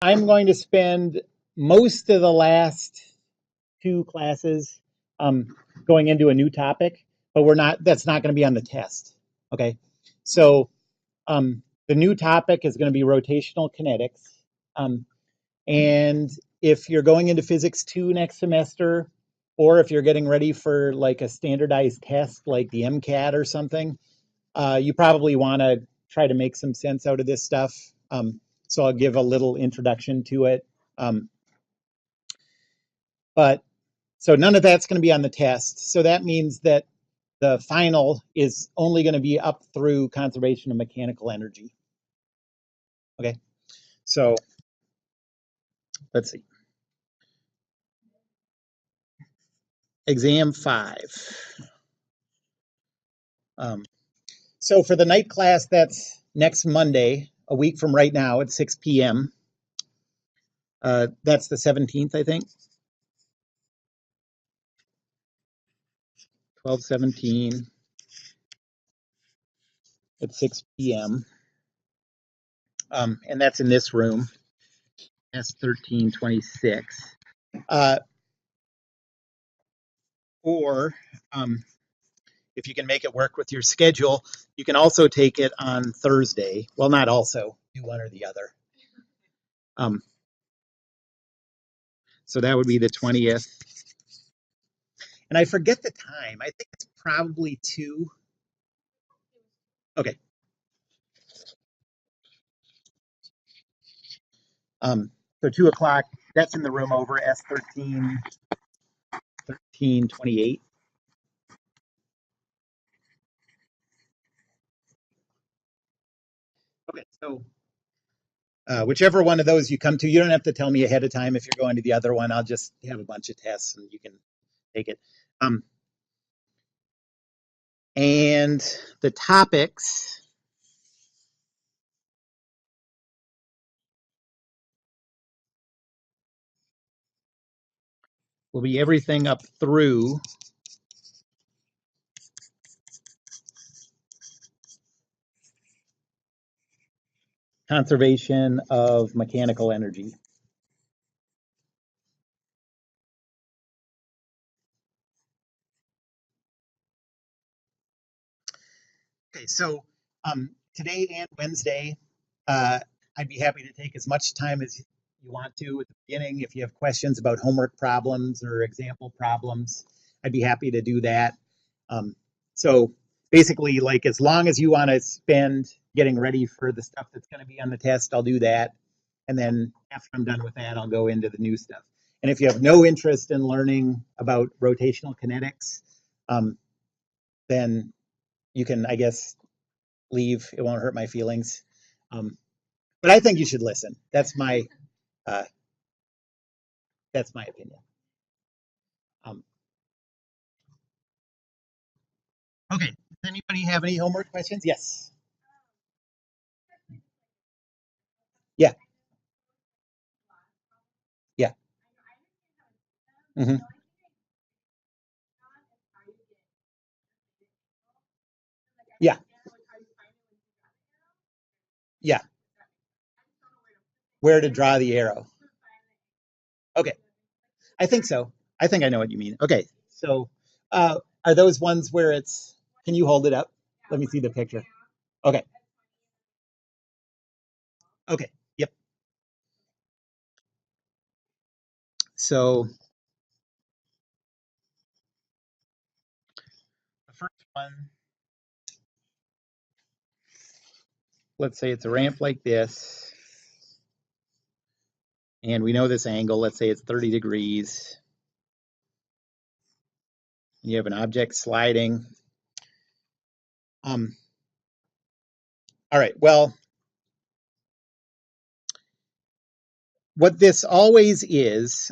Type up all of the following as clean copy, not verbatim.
I'm going to spend most of the last two classes going into a new topic, but that's not going to be on the test. Okay. So the new topic is going to be rotational kinetics. And if you're going into physics 2 next semester, or if you're getting ready for like a standardized test like the MCAT or something, you probably want to try to make some sense out of this stuff. So I'll give a little introduction to it. But so none of that's going to be on the test. So that means that the final is only going to be up through conservation of mechanical energy. Okay, so let's see. Exam 5. So for the night class, that's next Monday, a week from right now at 6 p.m. That's the 17th, I think. 12/17 at 6 p.m. And that's in this room, S1326. Or if you can make it work with your schedule, you can also take it on Thursday. Well, not also, do one or the other. So that would be the 20th. And I forget the time. I think it's probably 2. Okay. So 2 o'clock, that's in the room over, S1328. Okay, so whichever one of those you come to, you don't have to tell me ahead of time if you're going to the other one. I'll just have a bunch of tests and you can take it. And the topics will be everything up through conservation of mechanical energy. Okay, so today and Wednesday, I'd be happy to take as much time as you want to at the beginning. If you have questions about homework problems or example problems, I'd be happy to do that. So basically, like as long as you want to spend getting ready for the stuff that's going to be on the test, I'll do that. And then after I'm done with that, I'll go into the new stuff. And if you have no interest in learning about rotational kinetics, then you can, I guess, leave. It won't hurt my feelings. But I think you should listen. That's my opinion. Okay. Does anybody have any homework questions? Yes. Yeah. Yeah. Hmm. Yeah. Yeah. Where to draw the arrow. Okay. I think so. I think I know what you mean. Okay. So are those ones where it's, can you hold it up? Let me see the picture. Okay. Okay. Yep. So the first one, let's say it's a ramp like this. And we know this angle, let's say it's 30 degrees. You have an object sliding. All right, well, what this always is,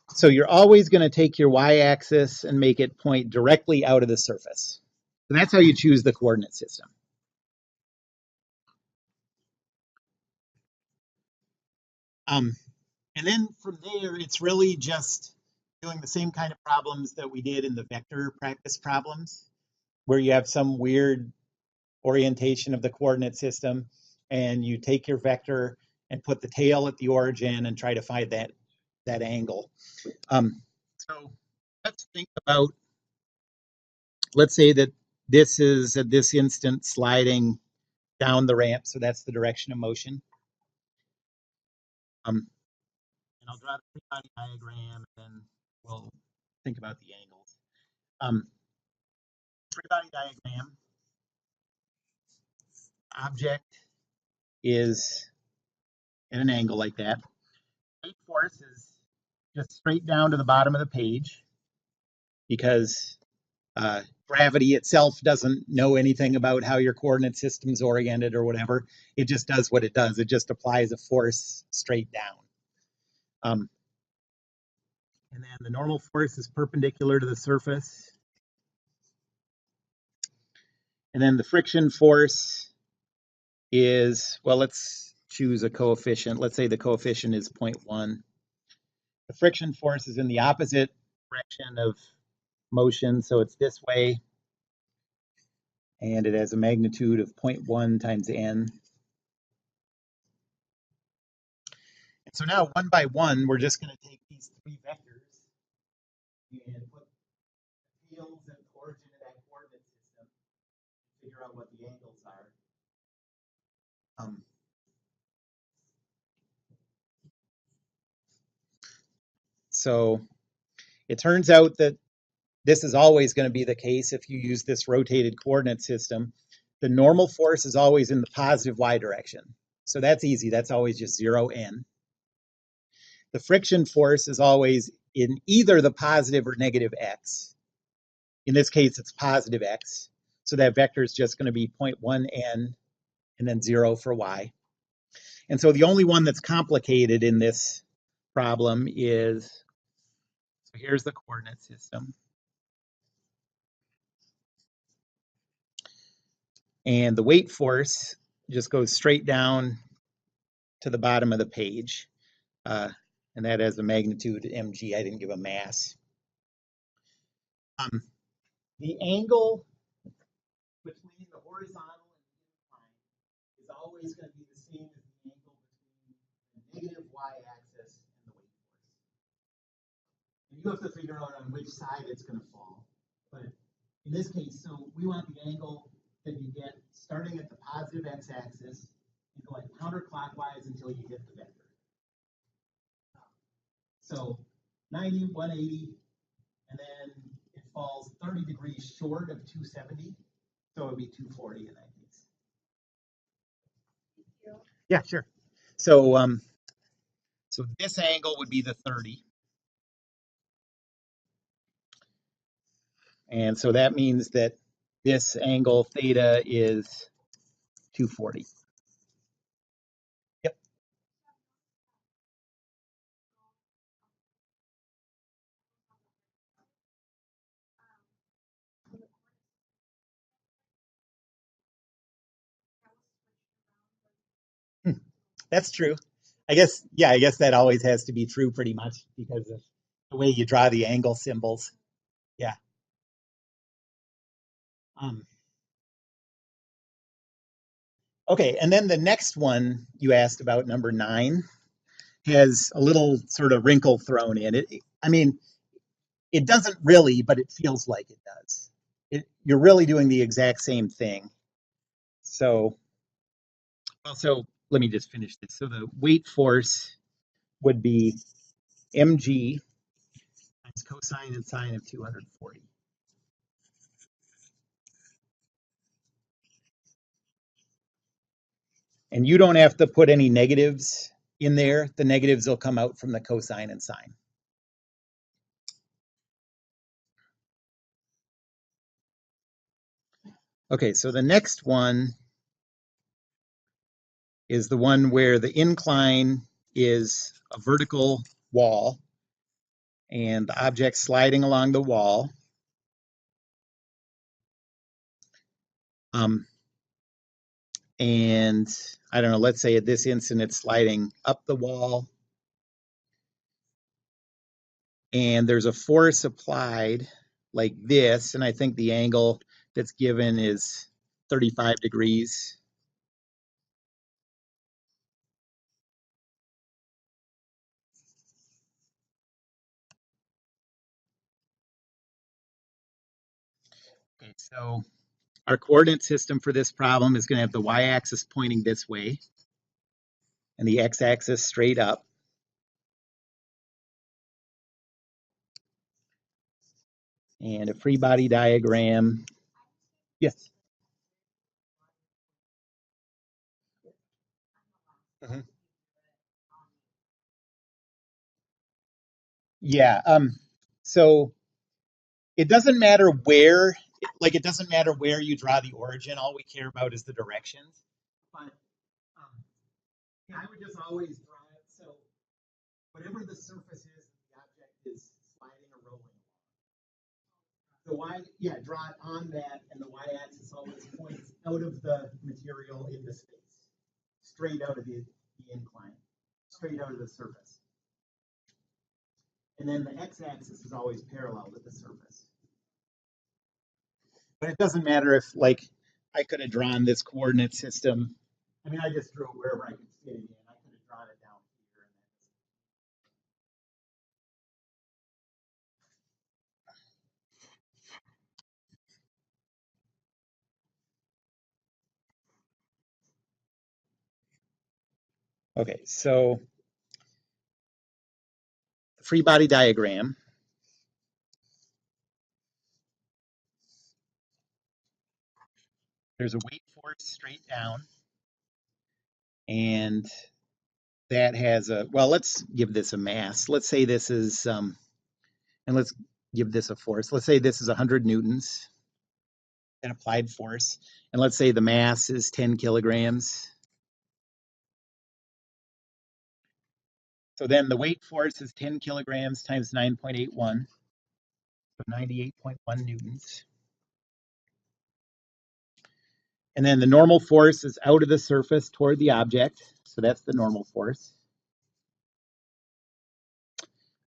so you're always going to take your y-axis and make it point directly out of the surface. And that's how you choose the coordinate system. And then from there, it's really just doing the same kind of problems that we did in the vector practice problems, where you have some weird orientation of the coordinate system, and you take your vector and put the tail at the origin and try to find that angle. So let's think about, let's say that this is at this instant sliding down the ramp, so that's the direction of motion. And I'll draw the free body diagram, and then we'll think about the angles. Free body diagram, object is at an angle like that. Weight force is just straight down to the bottom of the page because gravity itself doesn't know anything about how your coordinate system's oriented or whatever. It just does what it does. It just applies a force straight down. And then the normal force is perpendicular to the surface. And then the friction force is, well, let's choose a coefficient. Let's say the coefficient is 0.1. The friction force is in the opposite direction of motion, so it's this way. And it has a magnitude of 0.1 times n. And so now, one by one, we're just going to take these three vectors and put the tails and the origin of that coordinate system and figure out what the angles are. So it turns out that this is always going to be the case if you use this rotated coordinate system. The normal force is always in the positive y direction. So that's easy. That's always just 0n. The friction force is always in either the positive or negative x. In this case, it's positive x. So that vector is just going to be 0.1n and then 0 for y. And so the only one that's complicated in this problem is, so here's the coordinate system. And the weight force just goes straight down to the bottom of the page. And that has a magnitude mg. I didn't give a mass. The angle between the horizontal and the incline is always going to be the same as the angle between the negative y-axis and the weight force. And you have to figure out on which side it's going to fall. But in this case, so we want the angle that you get starting at the positive x-axis and going counterclockwise until you hit the vector. So 90, 180, and then it falls 30 degrees short of 270. So it would be 240 in that case. Yeah, sure. So, so this angle would be the 30. And so that means that this angle theta is 240. Yep. That's true. I guess, yeah, I guess that always has to be true pretty much because of the way you draw the angle symbols. Yeah. Okay, and then the next one you asked about, number 9, has a little sort of wrinkle thrown in it. I mean, it doesn't really, but it feels like it does. You're really doing the exact same thing. So, also, let me just finish this. So the weight force would be mg times cosine and sine of 240. And you don't have to put any negatives in there. The negatives will come out from the cosine and sine. Okay, so the next one is the one where the incline is a vertical wall and the object sliding along the wall. And I don't know, let's say at this instant it's sliding up the wall and there's a force applied like this, and I think the angle that's given is 35 degrees. Okay, so our coordinate system for this problem is going to have the y-axis pointing this way and the x-axis straight up. And a free body diagram. Yes. Mhm. Yeah. So it doesn't matter where, it doesn't matter where you draw the origin. All we care about is the directions. But yeah, I would just always draw it. So whatever the surface is, the object is sliding or rolling. The yeah, draw it on that, and the y-axis always points out of the material into space, straight out of the incline, straight out of the surface. And then the x-axis is always parallel with the surface. But it doesn't matter if, I could have drawn this coordinate system. I mean, I just drew it wherever I could fit it in. I could have drawn it down here. Okay, so the free body diagram. There's a weight force straight down, and that has well, let's give this a mass. Let's say this is, and let's give this a force. Let's say this is 100 newtons, an applied force. And let's say the mass is 10 kilograms. So then the weight force is 10 kilograms times 9.81, so 98.1 newtons. And then the normal force is out of the surface toward the object. So that's the normal force.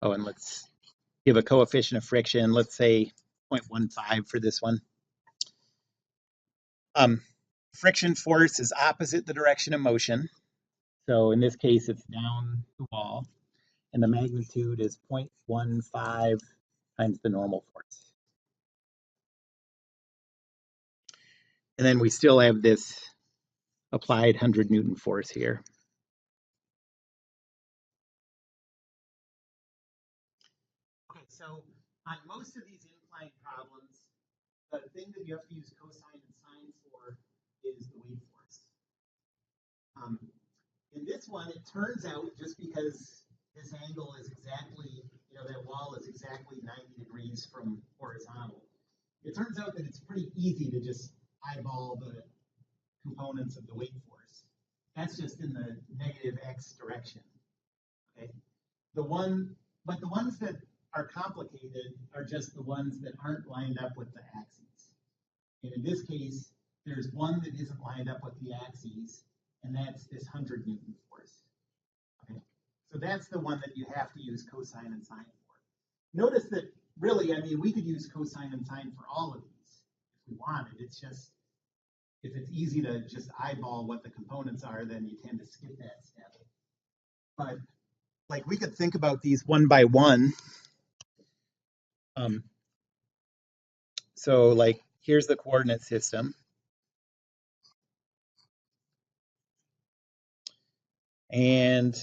Oh, and let's give a coefficient of friction. Let's say 0.15 for this one. Friction force is opposite the direction of motion. So in this case, it's down the wall. And the magnitude is 0.15 times the normal force. And then we still have this applied 100 Newton force here. Okay, so on most of these incline problems, the thing that you have to use cosine and sine for is the weight force. In this one, it turns out, just because this angle is exactly, that wall is exactly 90 degrees from horizontal, it turns out that it's pretty easy to just eyeball the components of the weight force. That's just in the negative x direction. Okay. But the ones that are complicated are just the ones that aren't lined up with the axes. And in this case, there's one that isn't lined up with the axes, and that's this 100 Newton force. Okay. So that's the one that you have to use cosine and sine for. Notice that really, I mean, we could use cosine and sine for all of these if we wanted. It's just, if it's easy to just eyeball what the components are, then you tend to skip that step. But we could think about these one by one. So here's the coordinate system. And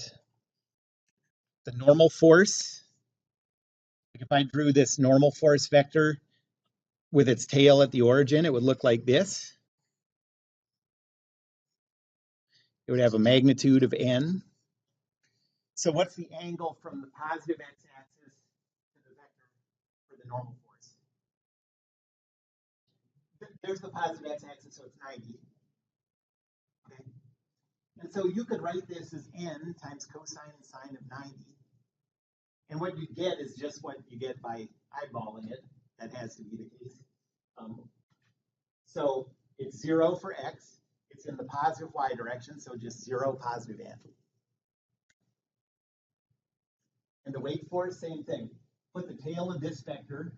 the normal force, if I drew this normal force vector with its tail at the origin, it would look like this. It would have a magnitude of n. So what's the angle from the positive x-axis to the vector for the normal force? There's the positive x-axis, so it's 90. Okay. And so you could write this as n times cosine and sine of 90. And what you get is just what you get by eyeballing it. That has to be the case. So it's 0 for x. It's in the positive y direction, so just 0 positive n. And the weight force, same thing. Put the tail of this vector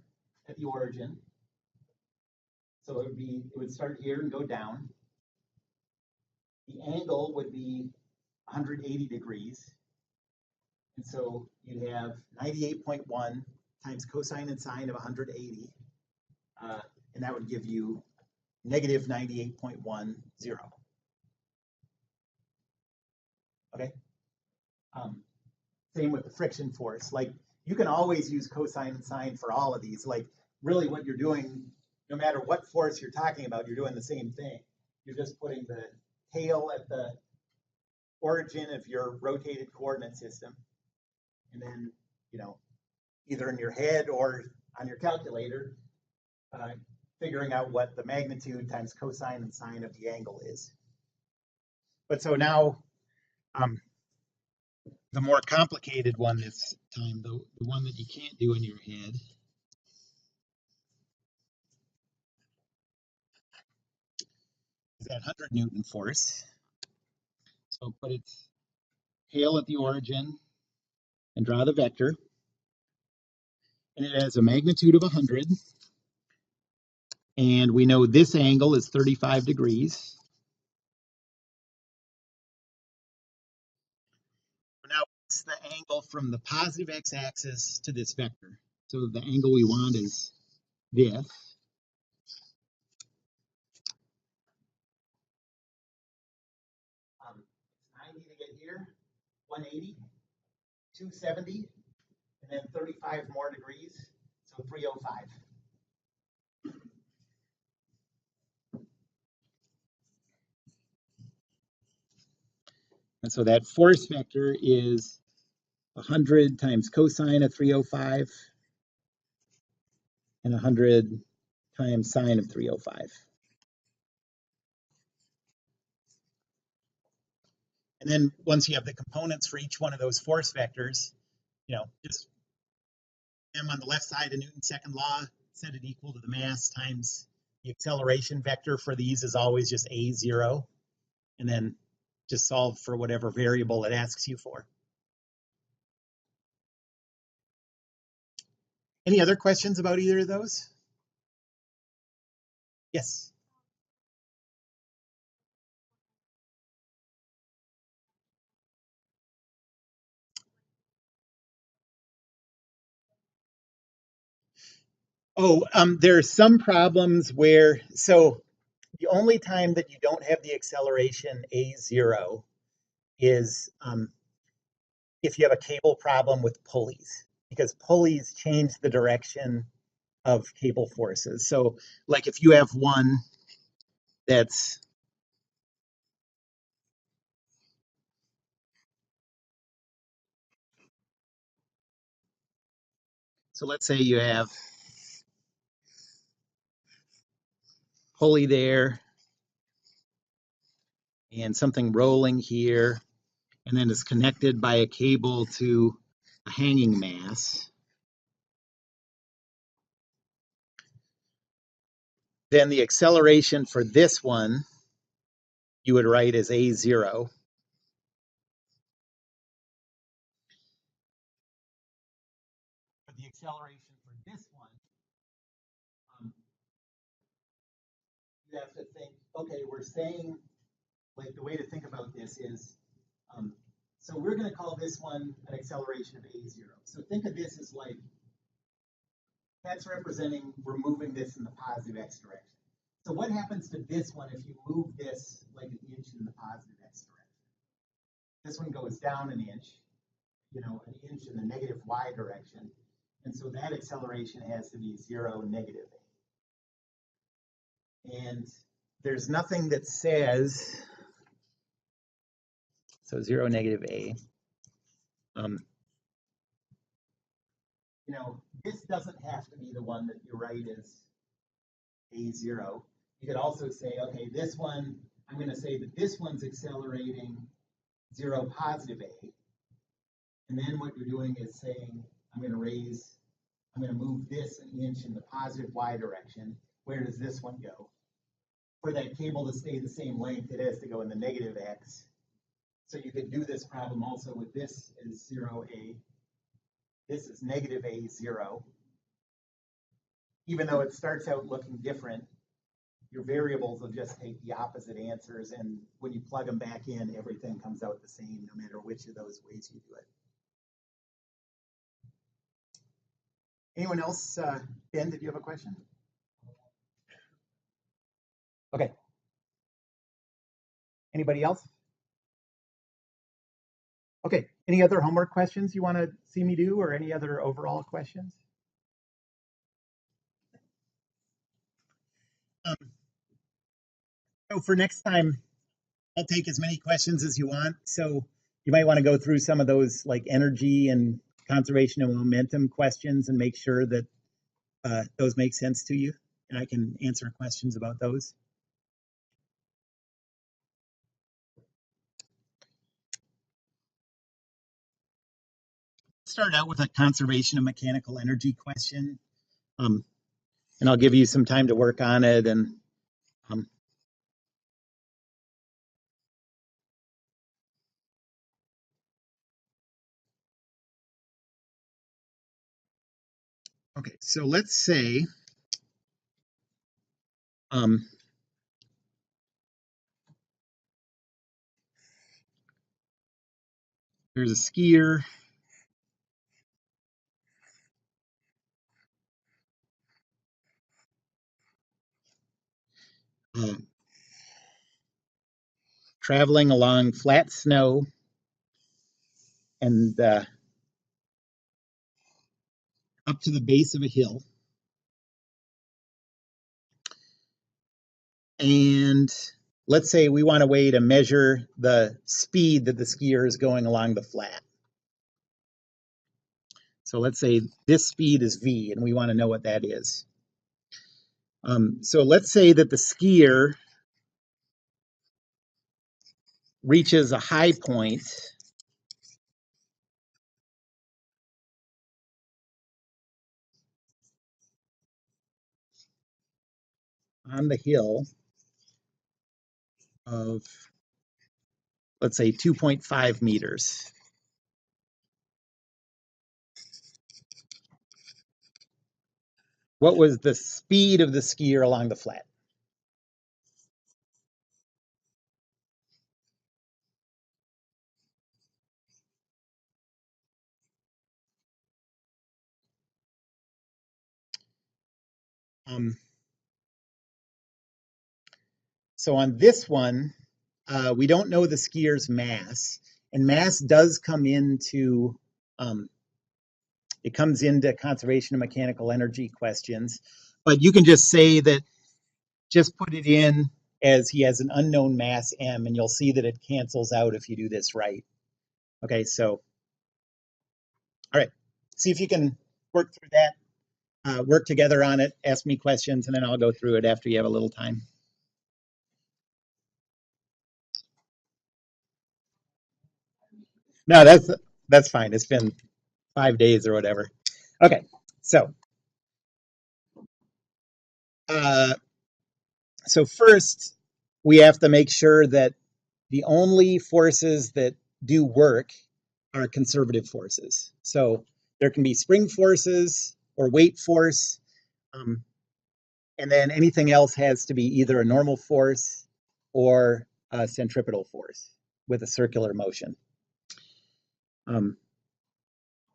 at the origin. So it would start here and go down. The angle would be 180 degrees. And so you'd have 98.1 times cosine and sine of 180. and that would give you negative 98.10. Okay. Same with the friction force. Like you can always use cosine and sine for all of these. Like really what you're doing, no matter what force you're talking about, you're doing the same thing. You're just putting the tail at the origin of your rotated coordinate system. And then, either in your head or on your calculator, figuring out what the magnitude times cosine and sine of the angle is. But so now, the more complicated one this time, the one that you can't do in your head, is that 100 Newton force. So put its tail at the origin and draw the vector. And it has a magnitude of 100. And we know this angle is 35 degrees. Now, what's the angle from the positive x-axis to this vector? So the angle we want is this. It's 90 to get here, 180, 270, and then 35 more degrees, so 305. And so that force vector is 100 times cosine of 305 and 100 times sine of 305. And then once you have the components for each one of those force vectors, just them on the left side of Newton's second law, set it equal to the mass times the acceleration vector for these is always just a0, and then just solve for whatever variable it asks you for. Any other questions about either of those? Yes. Oh, there are some problems where, so the only time that you don't have the acceleration a0 is if you have a cable problem with pulleys, because pulleys change the direction of cable forces. So like if you have one that's, so let's say you have pulley there and something rolling here, and then it's connected by a cable to a hanging mass. Then the acceleration for this one, you would write as a0. For the acceleration for this one, you have to think, okay, we're saying, like the way to think about this is, so we're going to call this one an acceleration of a0. So think of this as like, that's representing we're moving this in the positive x direction. So what happens to this one if you move this like an inch in the positive x direction? This one goes down an inch, an inch in the negative y direction. And so that acceleration has to be 0, negative a. And there's nothing that says, so 0, negative a. This doesn't have to be the one that you write as a0. You could also say, okay, this one, I'm going to say that this one's accelerating 0, positive a. And then what you're doing is saying, I'm going to move this an inch in the positive y direction. Where does this one go? For that cable to stay the same length, it has to go in the negative x. So you could do this problem also with this as 0a. This is negative a0. Even though it starts out looking different, your variables will just take the opposite answers, and when you plug them back in, everything comes out the same, no matter which of those ways you do it. Anyone else? Ben, did you have a question? Okay. Anybody else? Okay. Any other homework questions you want to see me do, or any other overall questions? Um, so for next time, I'll take as many questions as you want. So you might want to go through some of those like energy and conservation and momentum questions and make sure that those make sense to you, and I can answer questions about those. Start out with a conservation of mechanical energy question, um, and I'll give you some time to work on it. And um, okay, so let's say um, there's a skier uh, traveling along flat snow and up to the base of a hill. And let's say we want a way to measure the speed that the skier is going along the flat. So let's say this speed is v, and we want to know what that is. So let's say that the skier reaches a high point on the hill of, let's say, 2.5 meters. What was the speed of the skier along the flat? Um, so on this one, we don't know the skier's mass, and mass does come into it comes into conservation of mechanical energy questions, but you can just say that, just put it in as he has an unknown mass m, and you'll see that it cancels out if you do this right. Okay, so all right, see if you can work through that, work together on it, ask me questions, and then I'll go through it after you have a little time. No, that's fine. It's been 5 days or whatever. Okay, so uh, so first we have to make sure that the only forces that do work are conservative forces. So there can be spring forces or weight force, um, and then anything else has to be either a normal force or a centripetal force with a circular motion. Um,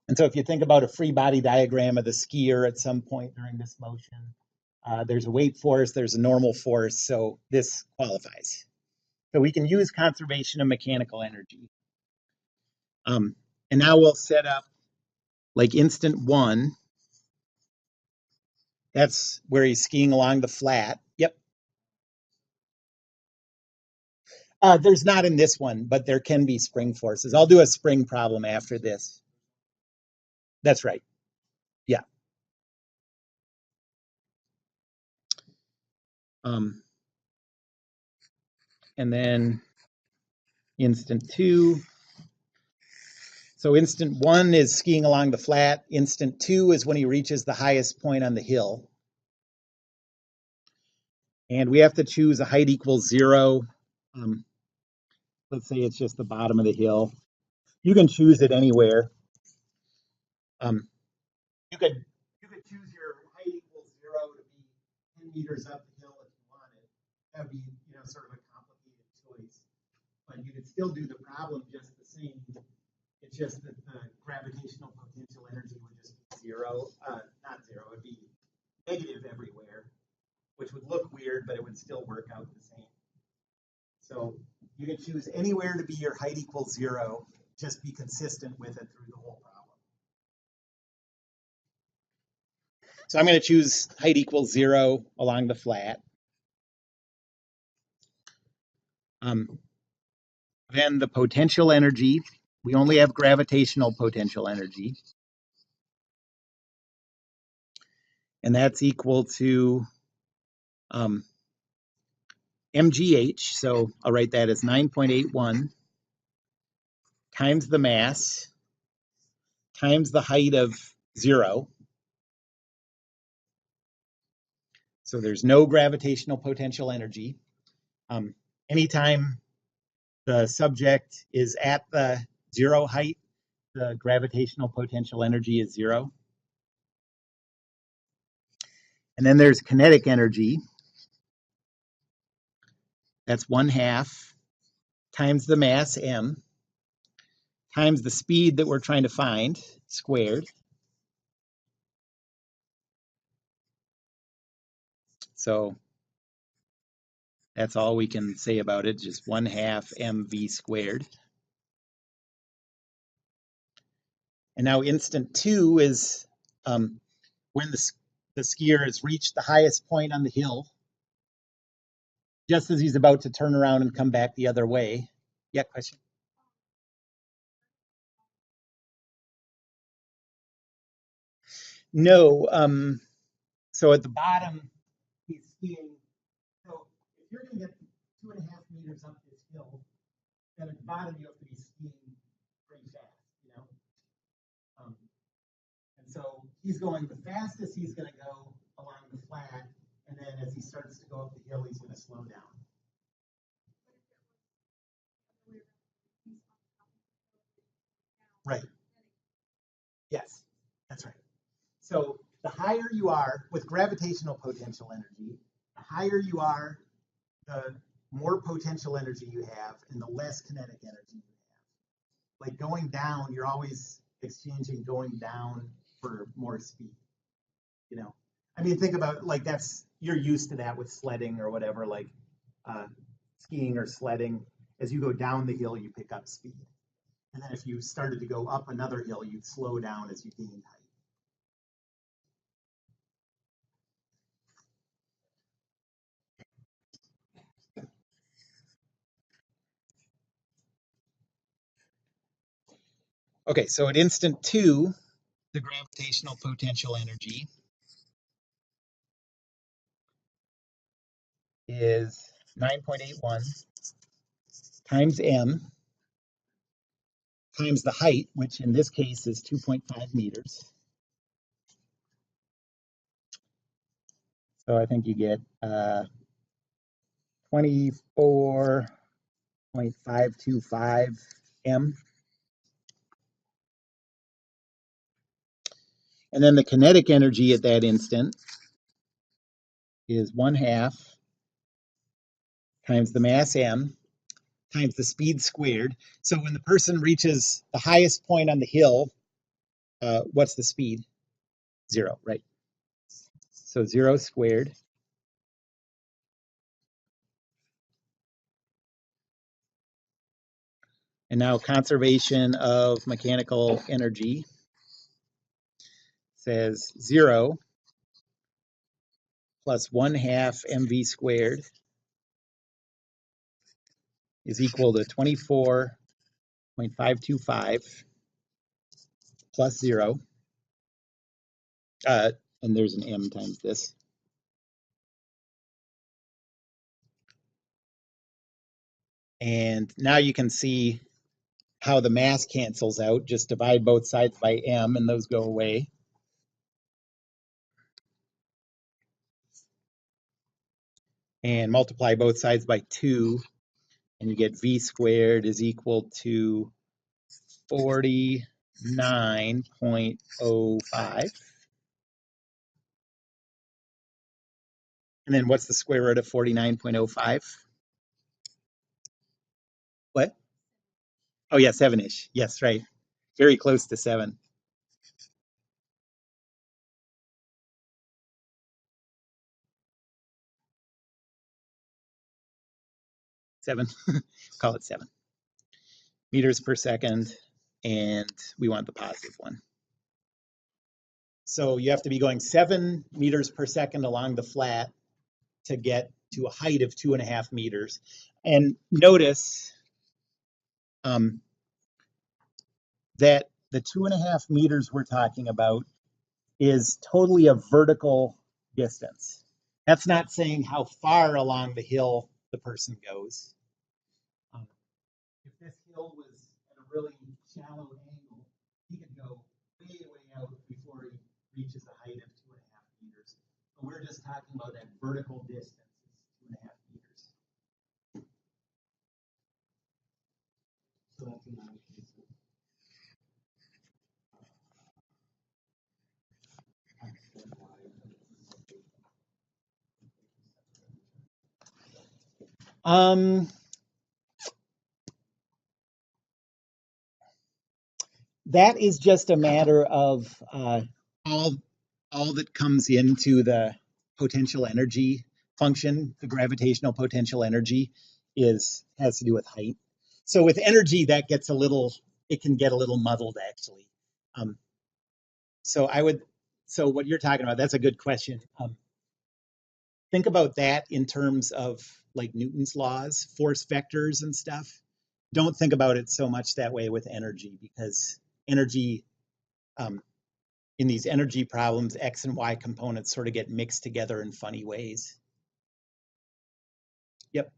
and so if you think about a free body diagram of the skier at some point during this motion, there's a weight force, there's a normal force, so this qualifies. So we can use conservation of mechanical energy. Um, and now we'll set up like instant one. That's where he's skiing along the flat. Yep. There's not in this one, but there can be spring forces. I'll do a spring problem after this. That's right. Yeah. Um, and then instant two. So instant one is skiing along the flat. Instant two is when he reaches the highest point on the hill. And we have to choose a height equals 0. Um, let's say it's just the bottom of the hill. You can choose it anywhere. Um, you could choose your height equals 0 to be 10 meters up the hill if you wanted. That would be, sort of a complicated choice. But you could still do the problem just the same. It's just that the gravitational potential energy would just be 0. Not 0, it would be negative everywhere, which would look weird. squared, but it would still work out the same. So you can choose anywhere to be your height equals 0. Just be consistent with it through the whole problem. So I'm going to choose height equals 0 along the flat. Then the potential energy, we only have gravitational potential energy. And that's equal to mgh. So I'll write that as 9.81 times the mass times the height of 0. So there's no gravitational potential energy. Anytime the subject is at the 0 height, the gravitational potential energy is 0. And then there's kinetic energy. That's 1/2 times the mass, m, times the speed that we're trying to find, squared. So that's all we can say about it, just 1/2 mv squared. And now instant 2 is when the skier has reached the highest point on the hill, just as he's about to turn around and come back the other way. Yeah, question? No. So at the bottom, he's skiing. So if you're going to get 2.5 meters up this hill, then at the bottom you have to be skiing pretty fast, you know? And so he's going the fastest he's going to go along the flat, and then as he starts to go up the hill, he's going to slow down. Right. Yes, that's right. So the higher you are with gravitational potential energy, the higher you are, the more potential energy you have, and the less kinetic energy you have. Like going down, you're always exchanging going down for more speed. You know, I mean, think about like you're used to that with sledding or whatever, like skiing or sledding. As you go down the hill, you pick up speed. And then if you started to go up another hill, you'd slow down as you gained height. Okay, so at instant 2, the gravitational potential energy is 9.81 times m times the height, which in this case is 2.5 meters. So I think you get 24.525 m. And then the kinetic energy at that instant is 1/2 times the mass m times the speed squared. So when the person reaches the highest point on the hill, what's the speed? 0, right? So 0 squared. And now conservation of mechanical energy says 0 plus 1/2 mv squared is equal to 24.525 plus 0. And there's an m times this. And now you can see how the mass cancels out. Just divide both sides by m and those go away. And multiply both sides by 2, and you get v squared is equal to 49.05. And then what's the square root of 49.05? What? Oh, yeah, 7-ish. Yes, right. Very close to 7. 7, call it 7 meters per second, and we want the positive one. So you have to be going 7 meters per second along the flat to get to a height of 2.5 meters. And notice that the 2.5 meters we're talking about is totally a vertical distance. That's not saying how far along the hill the person goes. If this hill was at a really shallow angle, he could go way, way out before he reaches a height of 2.5 meters. But we're just talking about that vertical distance is 2.5 meters. So that's another case. That is just a matter of all that comes into the potential energy function. The gravitational potential energy has to do with height. So with energy, that gets it can get a little muddled actually. So what you're talking about, that's a good question. Think about that in terms of like Newton's laws, force vectors and stuff. Don't think about it so much that way with energy, because energy, in these energy problems, X and Y components sort of get mixed together in funny ways. Yep.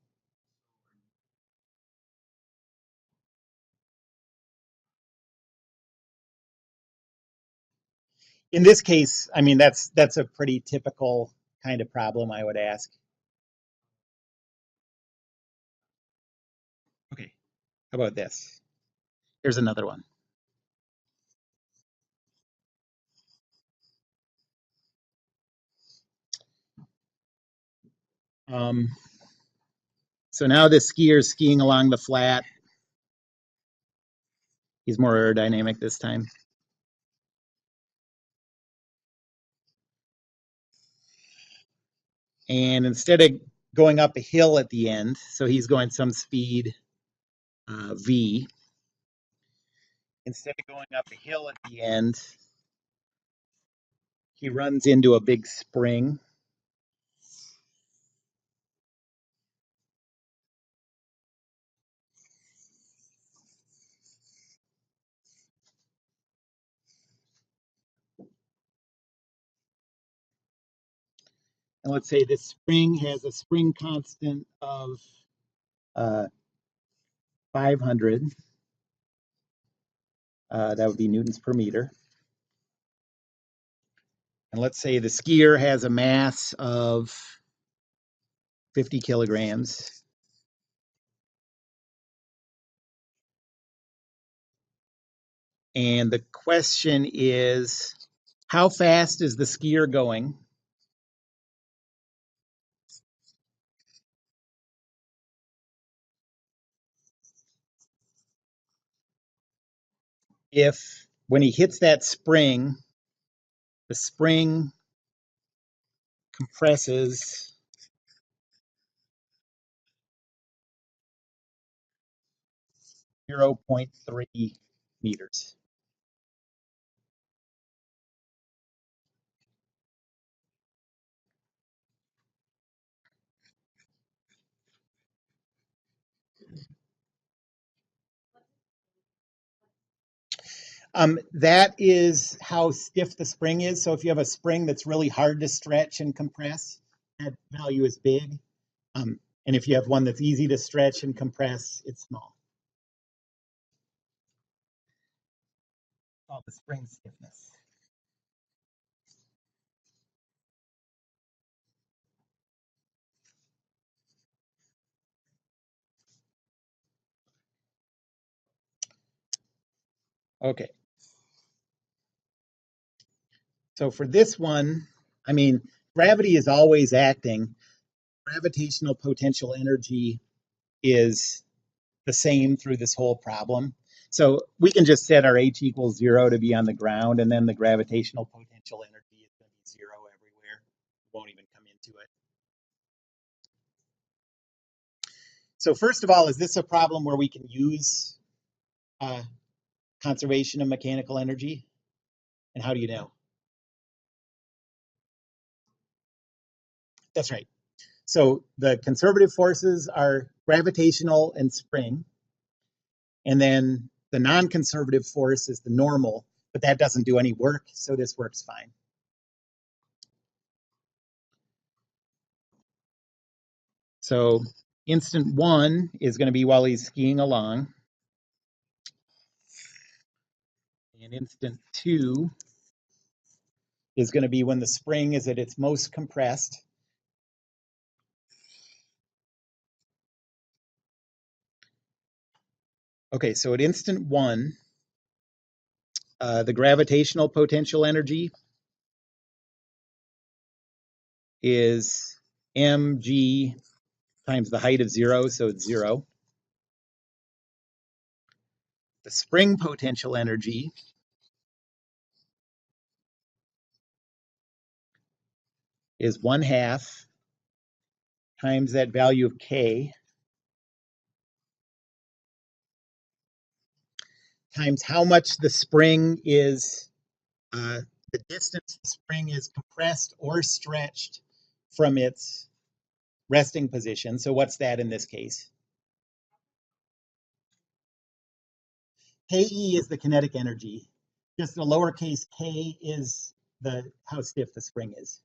In this case, I mean, that's a pretty typical kind of problem I would ask. Okay, how about this? Here's another one. So now this skier is skiing along the flat. He's more aerodynamic this time. And instead of going up a hill at the end, so he's going some speed v. Instead of going up a hill at the end, he runs into a big spring. And let's say this spring has a spring constant of 500. That would be newtons per meter. And let's say the skier has a mass of 50 kilograms. And the question is, how fast is the skier going? If when he hits that spring, the spring compresses 0.3 meters. That is how stiff the spring is. So if you have a spring that's really hard to stretch and compress, that value is big. And if you have one that's easy to stretch and compress, it's small. Called the spring stiffness. Okay. So for this one, I mean, gravity is always acting. Gravitational potential energy is the same through this whole problem. So we can just set our H equals 0 to be on the ground, and then the gravitational potential energy is going to be 0 everywhere. It won't even come into it. So first of all, is this a problem where we can use uh, conservation of mechanical energy? And how do you know? That's right. So the conservative forces are gravitational and spring. And then the non-conservative force is the normal, but that doesn't do any work, so this works fine. So instant 1 is going to be while he's skiing along. And instant 2 is going to be when the spring is at its most compressed. Okay, so at instant 1, the gravitational potential energy is mg times the height of 0, so it's 0. The spring potential energy is 1/2 times that value of k times how much the spring is, the distance the spring is compressed or stretched from its resting position. So what's that in this case? Ke is the kinetic energy. Just a lowercase k is the how stiff the spring is.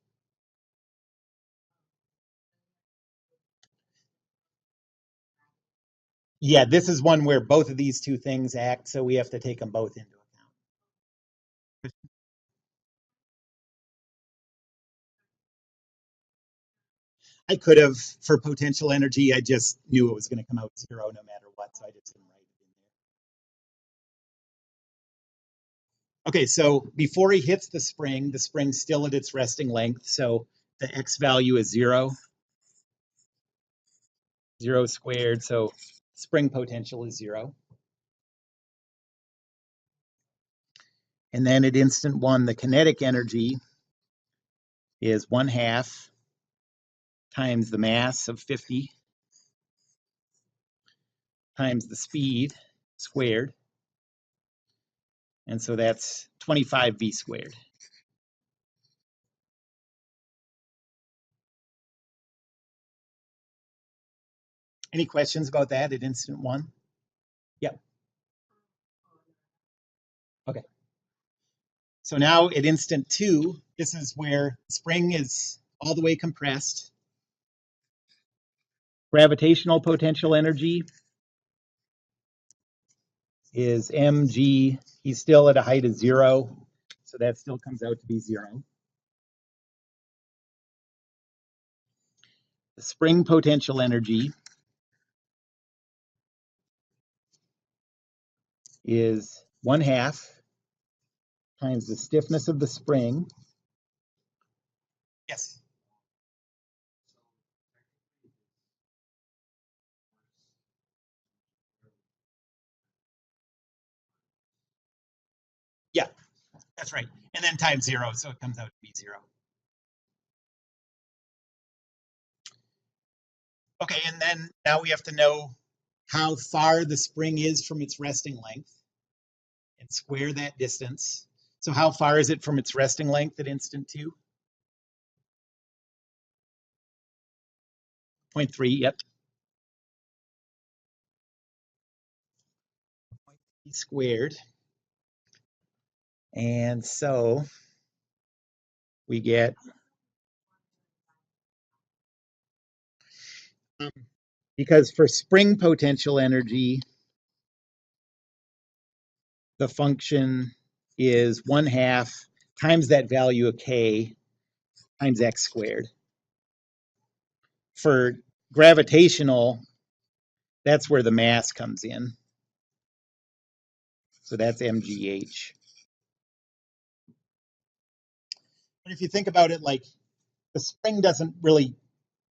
Yeah, this is one where both of these two things act, so we have to take them both into account. I could have, for potential energy, I just knew it was going to come out 0 no matter what, so I just didn't write it in there. Okay, so before he hits the spring's still at its resting length, so the x value is 0, 0 squared, so spring potential is 0. And then at instant 1, the kinetic energy is 1/2 times the mass of 50 times the speed squared. And so that's 25 v squared. Any questions about that at instant 1? Yep. Okay. So now at instant 2, this is where spring is all the way compressed. Gravitational potential energy is mg. He's still at a height of 0, so that still comes out to be 0. The spring potential energy is 1/2 times the stiffness of the spring. Yes. Yeah, that's right. And then times 0, so it comes out to be 0. Okay, and then now we have to know how far the spring is from its resting length and square that distance. So how far is it from its resting length at instant 2? 0.3, yep. Squared. And so we get, because for spring potential energy, the function is 1/2 times that value of k times x squared. For gravitational, that's where the mass comes in. So that's mgh. But if you think about it, like the spring doesn't really,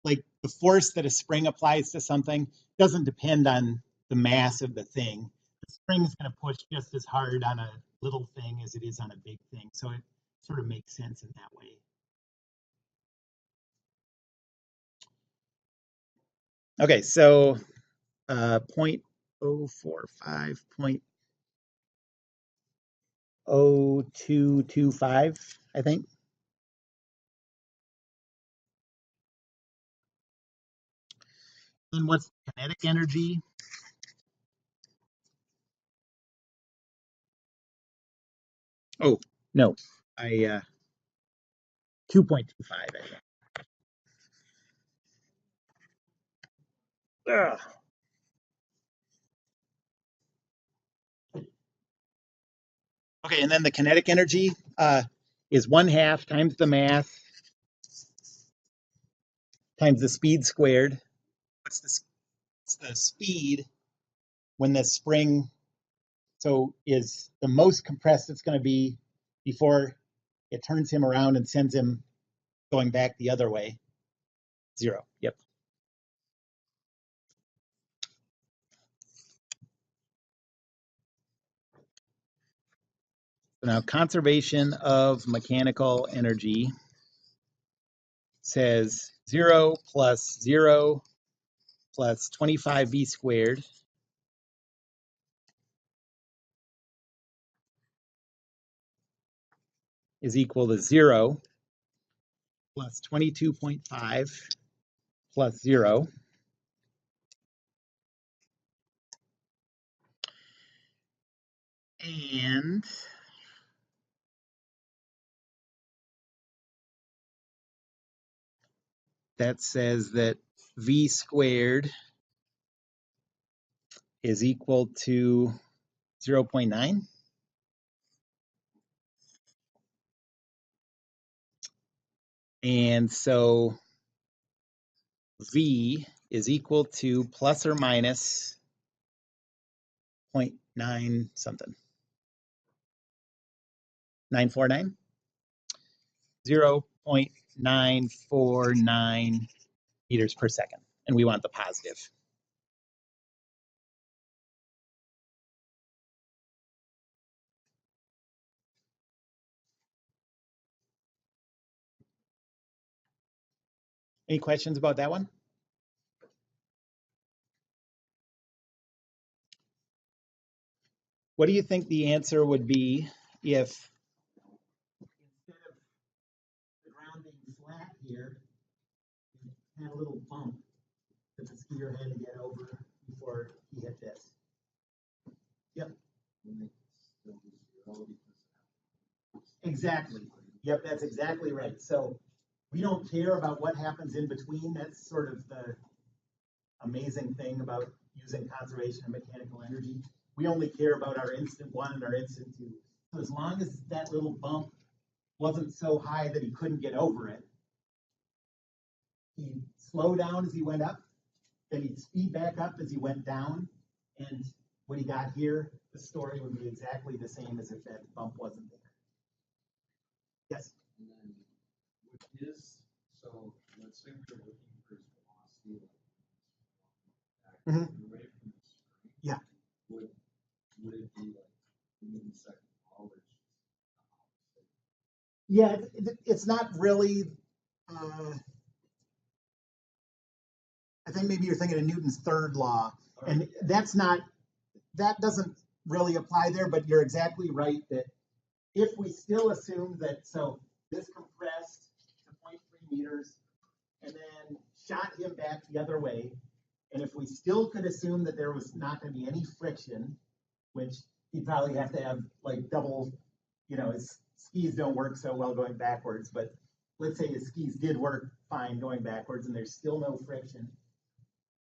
like the force that a spring applies to something doesn't depend on the mass of the thing. The spring's going to push just as hard on a little thing as it is on a big thing. So it sort of makes sense in that way. Okay, so 0.045, 0.0225, I think. And what's the kinetic energy? Oh, no, 2.25, I think. Ugh. Okay, and then the kinetic energy is 1/2 times the mass times the speed squared. What's the speed when the spring is the most compressed it's going to be before it turns him around and sends him going back the other way? 0. Yep. So now conservation of mechanical energy says 0 plus 0 plus 25v squared is equal to 0 plus 22.5 plus 0. And that says that v squared is equal to 0.9. And so v is equal to plus or minus 0.9 something. 949? 0.949 meters per second. And we want the positive. Any questions about that one? What do you think the answer would be if instead of the ground being flat here, it had a little bump that the skier had to get over before he hit this? Yep. Exactly. Yep, that's exactly right. So we don't care about what happens in between. That's sort of the amazing thing about using conservation of mechanical energy. We only care about our instant 1 and our instant 2. So as long as that little bump wasn't so high that he couldn't get over it, he'd slow down as he went up, then he'd speed back up as he went down, and when he got here, the story would be exactly the same as if that bump wasn't there. Yes? And then with his, so let's say we're looking for his velocity, like away from the screen. Yeah. Would it be like Newton's second law, which Yeah, it's not really. I think maybe you're thinking of Newton's third law, and that doesn't really apply there. But you're exactly right that if we still assume that, so this compressed to 0.3 meters and then shot him back the other way, and if we still could assume that there was not going to be any friction, which he'd probably have to have like double, his skis don't work so well going backwards, but let's say his skis did work fine going backwards and there's still no friction,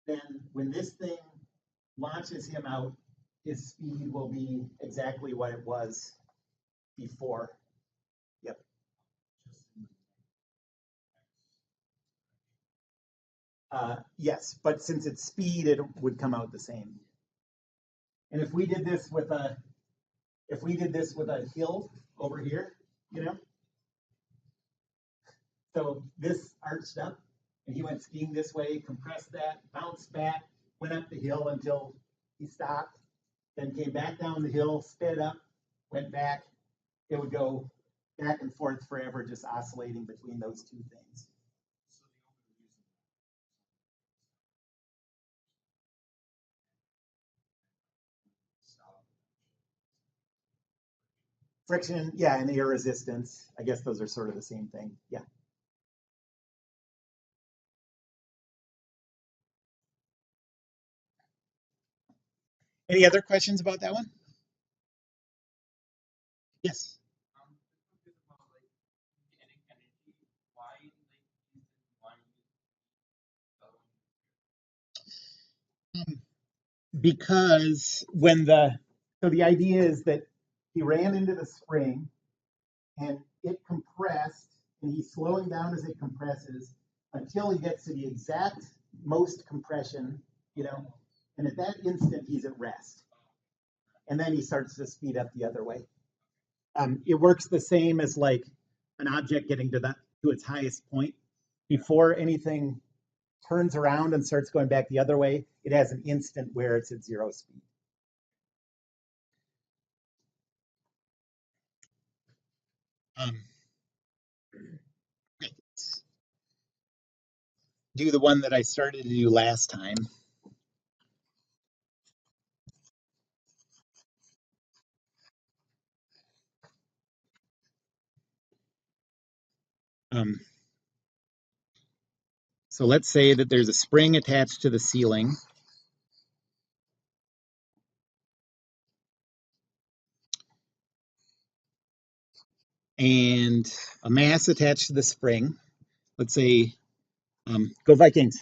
then when this thing launches him out, his speed will be exactly what it was before. Yep. Yes, but since it's speed, it would come out the same. And if we did this with a hill over here, so this arched up and he went skiing this way, compressed that, bounced back, went up the hill until he stopped, then came back down the hill, sped up, went back. It would go back and forth forever, just oscillating between those two things. Friction, yeah, and air resistance. I guess those are sort of the same thing. Yeah. Any other questions about that one? Yes. This one is about like kinetic energy. Why like use why Um, because when the idea is that he ran into the spring and it compressed, and he's slowing down as it compresses until he gets to the exact most compression, you know, and at that instant he's at rest. And then he starts to speed up the other way. It works the same as like an object getting to its highest point. Before anything turns around and starts going back the other way, it has an instant where it's at zero speed. Um, let's do the one that I started to do last time. Um, so let's say that there's a spring attached to the ceiling, and a mass attached to the spring. Let's say, go Vikings.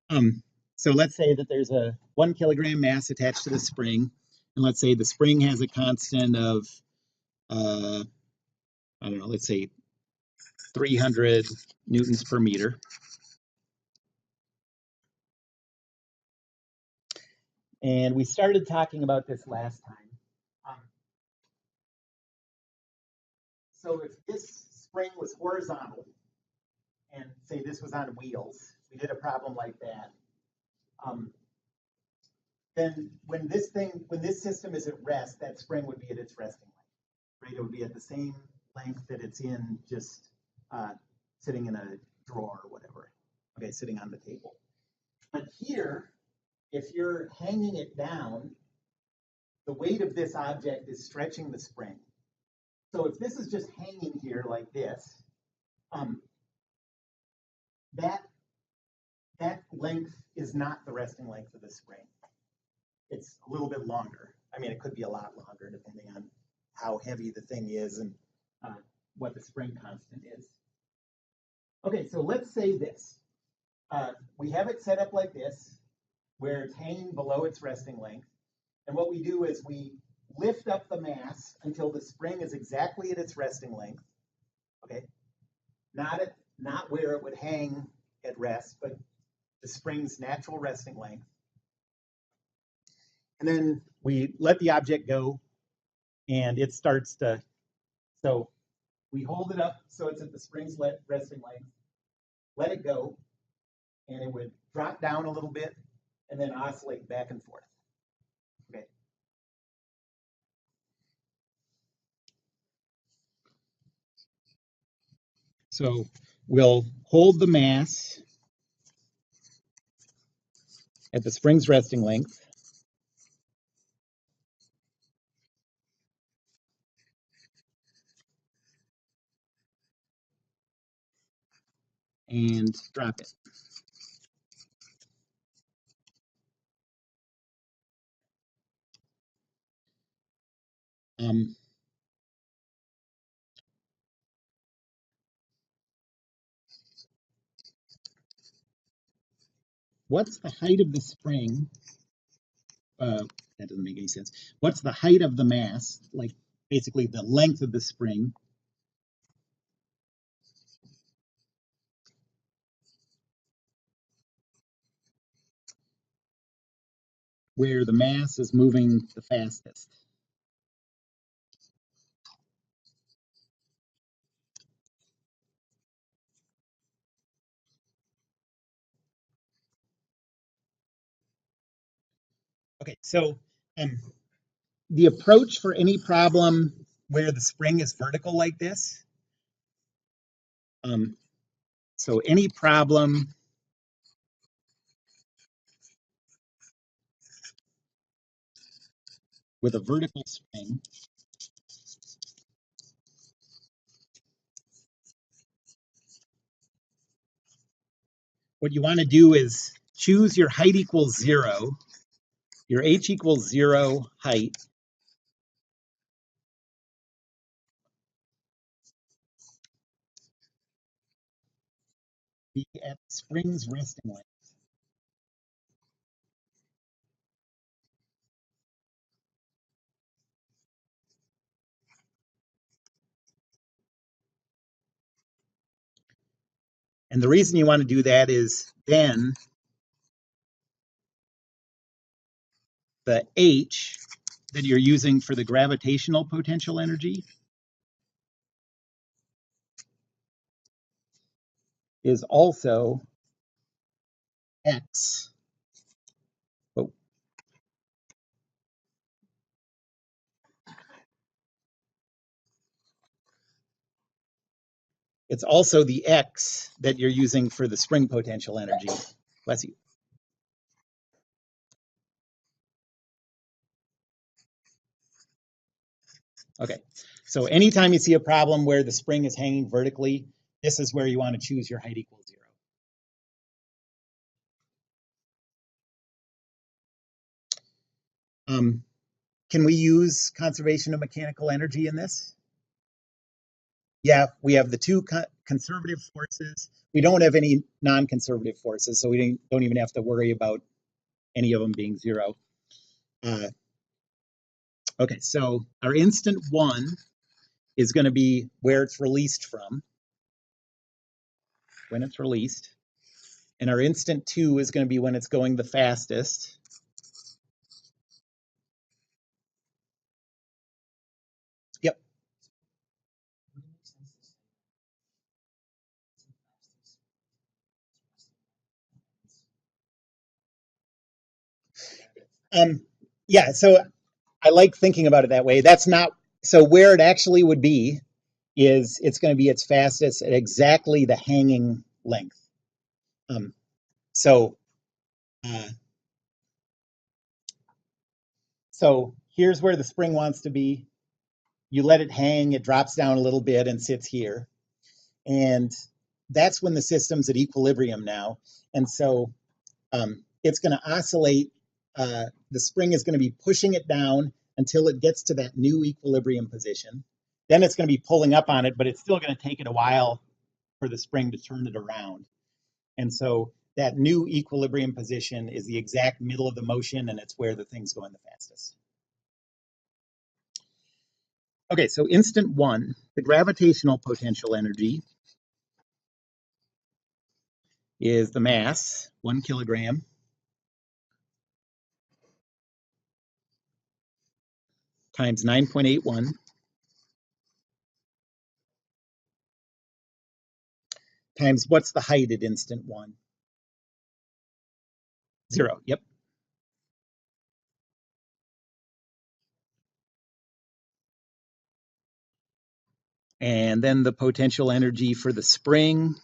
Um, so let's say that there's a 1 kilogram mass attached to the spring, and let's say the spring has a constant of, uh, I don't know, let's say 300 newtons per meter. And we started talking about this last time. Um, so if this spring was horizontal, and say this was on wheels, we did a problem like that. Um, then when this system is at rest, that spring would be at its resting length, right? It would be at the same length that it's in, just sitting in a drawer or whatever. Okay, sitting on the table. But here, if you're hanging it down, the weight of this object is stretching the spring. So if this is just hanging here like this, um, that that length is not the resting length of the spring. It's a little bit longer. I mean, it could be a lot longer depending on how heavy the thing is and what the spring constant is. Okay, so let's say this. We have it set up like this, where it's hanging below its resting length. And what we do is we lift up the mass until the spring is exactly at its resting length. Okay, not where it would hang at rest, but the spring's natural resting length. And then we let the object go, and it starts to, so we hold it up so it's at the spring's resting length, let it go, and it would drop down a little bit and then oscillate back and forth. Okay. So we'll hold the mass at the spring's resting length, and drop it. Um, what's the height of the spring? That doesn't make any sense. What's the height of the mass? Like basically the length of the spring where the mass is moving the fastest. Okay, so um, the approach for any problem where the spring is vertical like this, um, so any problem with a vertical spring, what you want to do is choose your height equals 0, your h equals 0 height, be at the spring's resting length. And the reason you want to do that is then the h that you're using for the gravitational potential energy is also x. Oh, it's also the x that you're using for the spring potential energy. Bless you. Okay, so anytime you see a problem where the spring is hanging vertically, this is where you want to choose your height equals 0. Can we use conservation of mechanical energy in this? Yeah, we have the two conservative forces. We don't have any non-conservative forces, so we don't even have to worry about any of them being 0. Okay, so our instant 1 is going to be where it's released from, when it's released. And our instant 2 is going to be when it's going the fastest. Yep. Yeah, so I like thinking about it that way. That's not, so where it actually would be is it's going to be its fastest at exactly the hanging length. So, uh, so here's where the spring wants to be. You let it hang, it drops down a little bit and sits here. And that's when the system's at equilibrium now. And so it's going to oscillate. The spring is going to be pushing it down until it gets to that new equilibrium position. Then it's going to be pulling up on it, but it's still going to take it a while for the spring to turn it around. And so that new equilibrium position is the exact middle of the motion, and it's where the thing's going the fastest. Okay, so instant 1, the gravitational potential energy is the mass, 1 kilogram, times 9.81 times what's the height at instant 1? 0, yep. And then the potential energy for the spring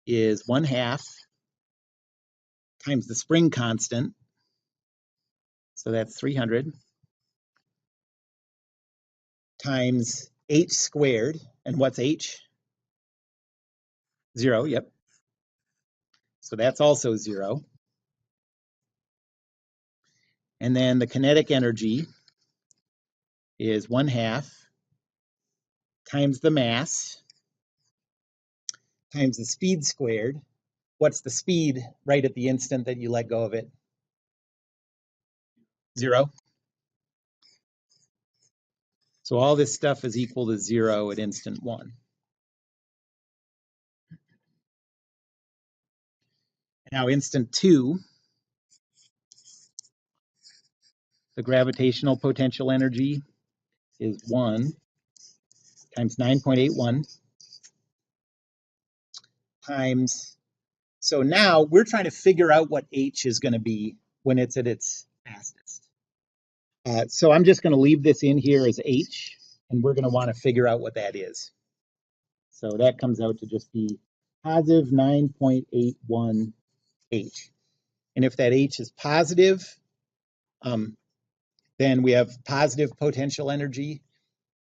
is 1/2 times the spring constant. So that's 300 times h squared. And what's h? 0, yep. So that's also 0. And then the kinetic energy is 1/2 times the mass times the speed squared. What's the speed right at the instant that you let go of it? 0. So all this stuff is equal to 0 at instant 1. Now instant 2, the gravitational potential energy is 1 times 9.81 times, so now we're trying to figure out what h is going to be when it's at its fastest. So I'm just going to leave this in here as h, and we're going to want to figure out what that is. So that comes out to just be positive 9.81 H. And if that H is positive, then we have positive potential energy.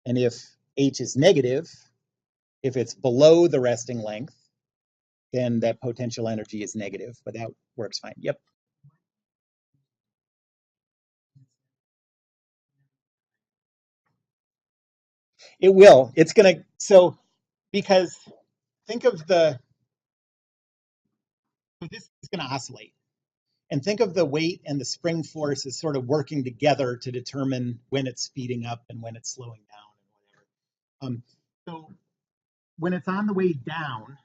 And if H is negative, if it's below the resting length, then that potential energy is negative, but that works fine. Yep. It will. It's going to, so because think of this is going to oscillate. And think of the weight and the spring force as sort of working together to determine when it's speeding up and when it's slowing down and whatever. So when it's on the way down,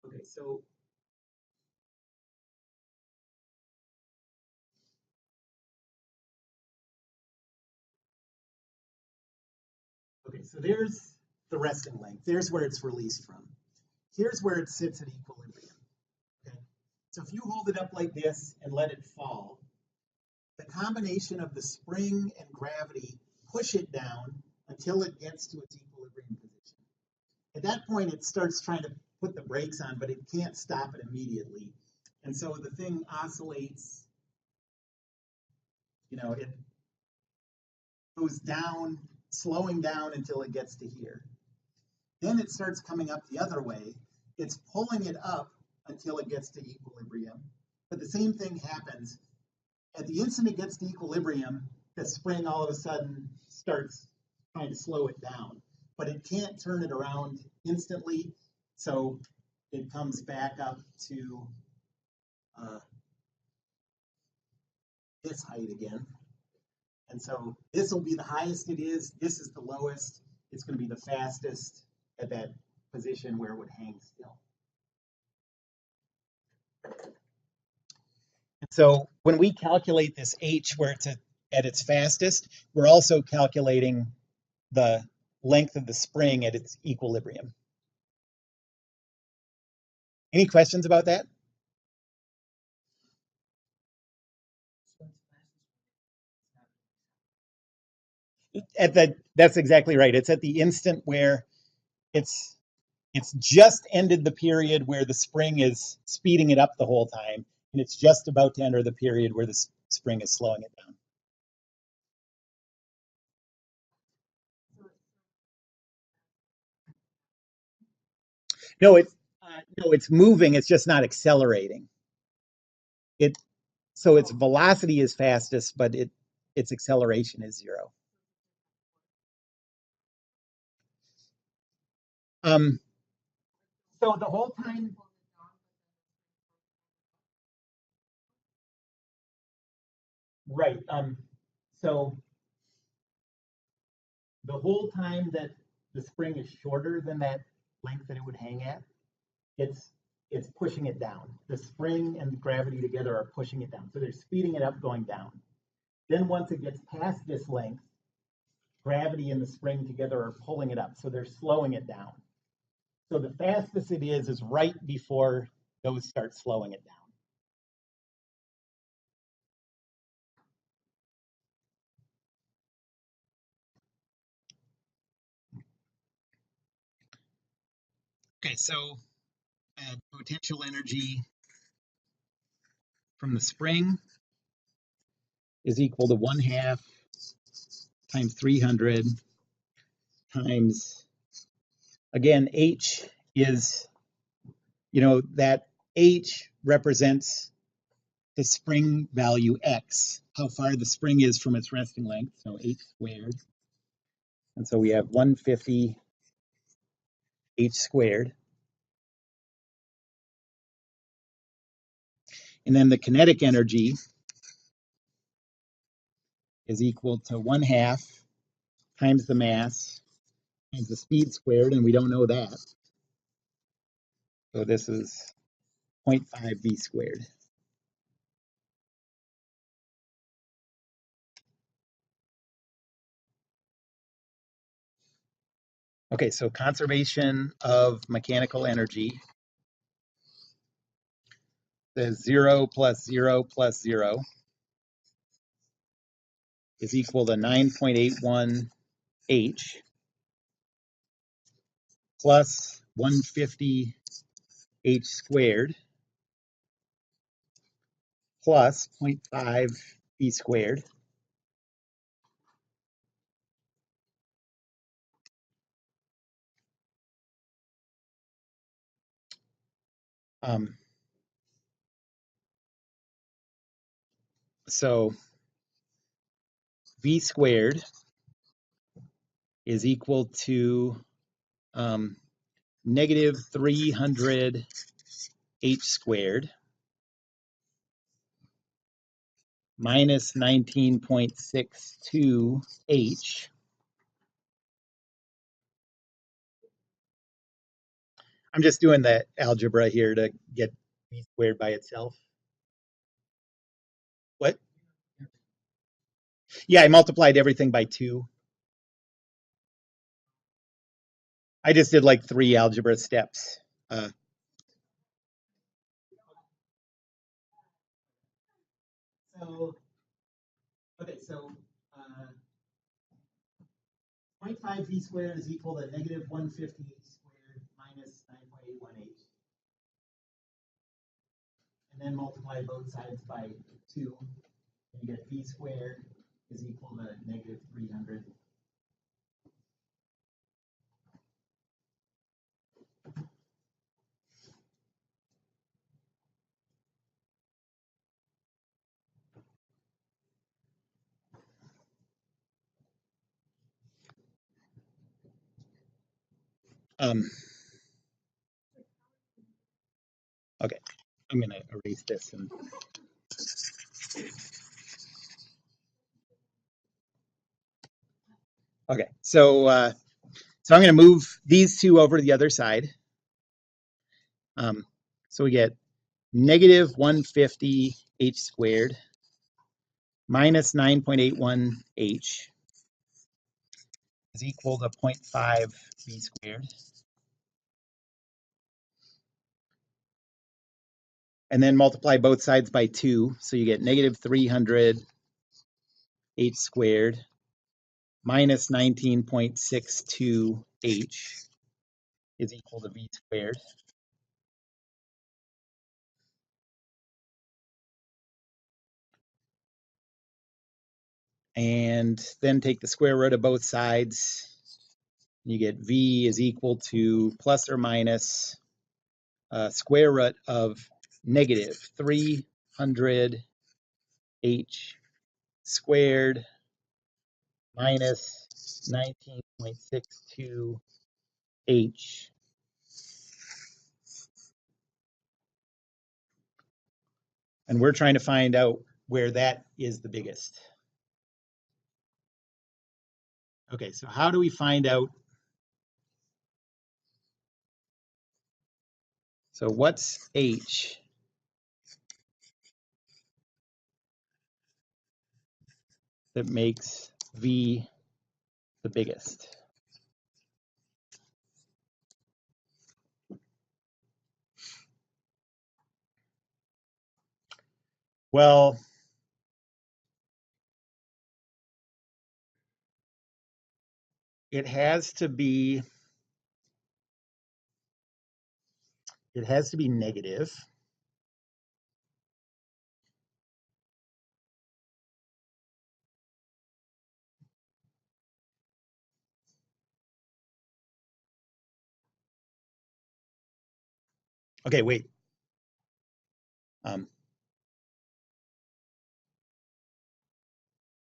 okay, so there's the resting length. There's where it's released from. Here's where it sits at equilibrium. Okay, so if you hold it up like this and let it fall, the combination of the spring and gravity push it down until it gets to its equilibrium position. At that point, it starts trying to put the brakes on, but it can't stop it immediately. And so the thing oscillates, it goes down, slowing down until it gets to here. Then it starts coming up the other way. It's pulling it up until it gets to equilibrium. But the same thing happens. At the instant it gets to equilibrium, the spring all of a sudden starts trying to slow it down. But it can't turn it around instantly, so it comes back up to this height again. And so this will be the highest it is. This is the lowest. It's going to be the fastest at that position where it would hang still. And so when we calculate this h where it's at its fastest, we're also calculating the length of the spring at its equilibrium. Any questions about that? That's exactly right. It's at the instant where it's just ended the period where the spring is speeding it up the whole time, and it's just about to enter the period where the spring is slowing it down. No, it's moving. It's just not accelerating. So its velocity is fastest, but its acceleration is 0. So the whole time, right? So the whole time that the spring is shorter than that length that it would hang at, it's pushing it down. The spring and gravity together are pushing it down. So they're speeding it up, going down. Then once it gets past this length, gravity and the spring together are pulling it up. So they're slowing it down. So the fastest it is right before those start slowing it down. Okay, so potential energy from the spring is equal to 1/2 times 300 times, again, H is, that H represents the spring value X, how far the spring is from its resting length, so H squared. And so we have 150 H squared. And then the kinetic energy is equal to 1/2 times the mass times the speed squared, and we don't know that. So this is 0.5 v squared. Okay, so conservation of mechanical energy says 0 plus 0 plus 0 is equal to 9.81 H plus 150 h squared plus 0.5 v squared. So v squared is equal to negative 300 h squared minus 19.62 h. I'm just doing the algebra here to get v squared by itself. What? Yeah, I multiplied everything by 2. I just did like 3 algebra steps. So, okay, so 0.5 v squared is equal to negative 150 h squared minus 9.81 h. And then multiply both sides by 2. And you get v squared is equal to negative 300. Okay, I'm going to erase this. Okay, so I'm going to move these two over to the other side. So we get negative 150 h squared minus 9.81 h is equal to 0.5 v squared. And then multiply both sides by 2, so you get negative 300 h squared minus 19.62 h is equal to v squared. And then take the square root of both sides. You get v is equal to plus or minus square root of negative 300 h squared minus 19.62 h. And we're trying to find out where that is the biggest. Okay, so how do we find out? So what's h that makes v the biggest? Well, it has to be negative. Okay, wait.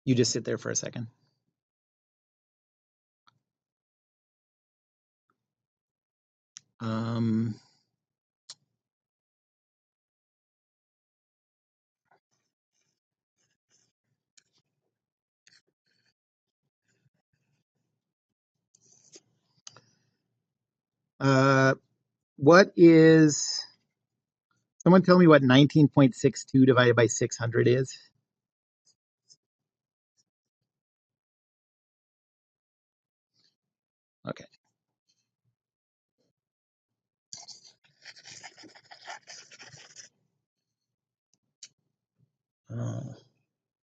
You just sit there for a second. What is, someone tell me what 19.62 divided by 600 is? Okay.